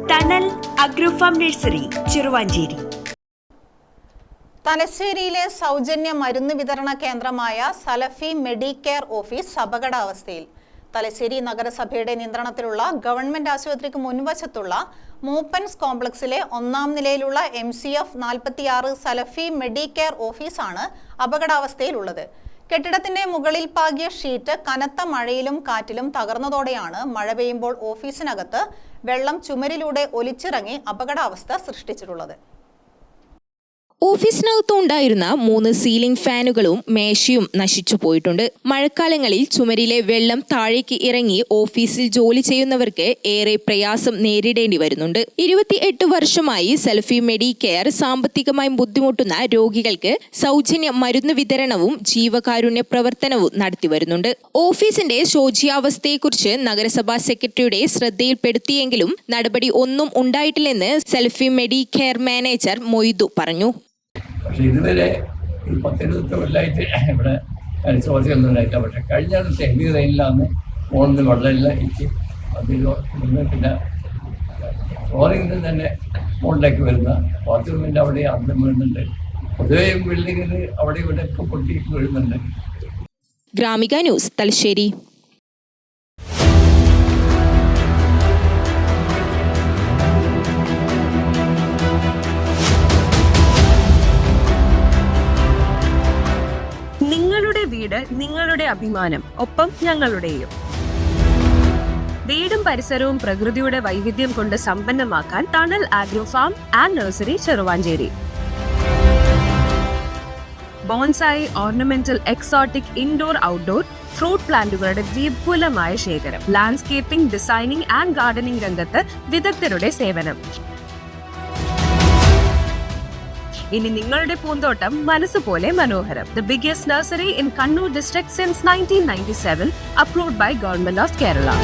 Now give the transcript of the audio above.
തണൽ അഗ്രോഫാം നഴ്സറി ചെറുവാഞ്ചേരി. തലശ്ശേരിയിലെ സൗജന്യ മരുന്ന് വിതരണ കേന്ദ്രമായ സലഫി മെഡിക്കെയർ ഓഫീസ് അപകടാവസ്ഥയിൽ. തലശ്ശേരി നഗരസഭയുടെ നിയന്ത്രണത്തിലുള്ള ഗവൺമെന്റ് ആശുപത്രിക്ക് മുൻവശത്തുള്ള മൂപ്പൻസ് കോംപ്ലക്സിലെ 1-ാം നിലയിലുള്ള MCF 46 സലഫി മെഡിക്കെയർ ഓഫീസാണ് അപകടാവസ്ഥയിലുള്ളത്. കെട്ടിടത്തിന്റെ മുകളിൽ പാകിയ ഷീറ്റ് കനത്ത മഴയിലും കാറ്റിലും തകർന്നതോടെയാണ് മഴ പെയ്യുമ്പോൾ ഓഫീസിനകത്ത് വെള്ളം ചുമരിലൂടെ ഒലിച്ചിറങ്ങി അപകടാവസ്ഥ സൃഷ്ടിച്ചിട്ടുള്ളത്. ഓഫീസിനകത്തുണ്ടായിരുന്ന 3 സീലിംഗ് ഫാനുകളും മേശയും നശിച്ചു പോയിട്ടുണ്ട്. മഴക്കാലങ്ങളിൽ ചുമരിലെ വെള്ളം താഴേക്ക് ഇറങ്ങി ഓഫീസിൽ ജോലി ചെയ്യുന്നവർക്ക് ഏറെ പ്രയാസം നേരിടേണ്ടി വരുന്നുണ്ട്. 28 വർഷമായി സലഫി മെഡിക്കെയർ സാമ്പത്തികമായി ബുദ്ധിമുട്ടുന്ന രോഗികൾക്ക് സൗജന്യ മരുന്ന് വിതരണവും ജീവകാരുണ്യ പ്രവർത്തനവും നടത്തി വരുന്നുണ്ട്. ഓഫീസിന്റെ ശോച്യാവസ്ഥയെക്കുറിച്ച് നഗരസഭാ സെക്രട്ടറിയുടെ ശ്രദ്ധയിൽപ്പെടുത്തിയെങ്കിലും നടപടി ഒന്നും ഉണ്ടായിട്ടില്ലെന്ന് സലഫി മെഡിക്കെയർ മാനേജർ മൊയ്തു പറഞ്ഞു. പക്ഷെ ഇതുവരെ 10-20 കൊല്ലമായിട്ട് ഇവിടെ പരിശോധനയൊന്നും ഉണ്ടായിട്ടില്ല. പക്ഷെ കഴിഞ്ഞ ഹെവി റെയിനിലാണ് ഫോണിൽ വെള്ളമില്ല ഇച്ച് അതിൽ പിന്നെ ഫ്ലോറിങ്ങിൽ തന്നെ ഫോണിലേക്ക് വരുന്ന ബാത്റൂമിൻ്റെ അവിടെ അന്തം വീഴുന്നുണ്ട്. പൊതുവെ ബിൽഡിങ്ങിൽ അവിടെ ഇവിടെയൊക്കെ പൊട്ടി വീഴുന്നുണ്ട്. ഗ്രാമിക ന്യൂസ്, തലശ്ശേരി. നിങ്ങളുടെ വീട് നിങ്ങളുടെ അഭിമാനം, ഒപ്പം ഞങ്ങളുടെയും. വീടും പരിസരവും പ്രകൃതിയുടെ വൈവിധ്യം കൊണ്ട് സമ്പന്നമാക്കാൻ Thanal agrofarm and nursery Cheruvanchery. Bonsai, ornamental, exotic, indoor, outdoor fruit പ്ലാന്റുകളുടെ വിപുലമായ ശേഖരം. ലാൻഡ്സ്കേപ്പിംഗ്, ഡിസൈനിംഗ് ആൻഡ് ഗാർഡനിംഗ് രംഗത്ത് വിദഗ്ധരുടെ സേവനം. ഇനി നിങ്ങളുടെ പൂന്തോട്ടം മനസ്സുപോലെ മനോഹരം. The biggest nursery in Kannur district since 1997, approved by Government of Kerala.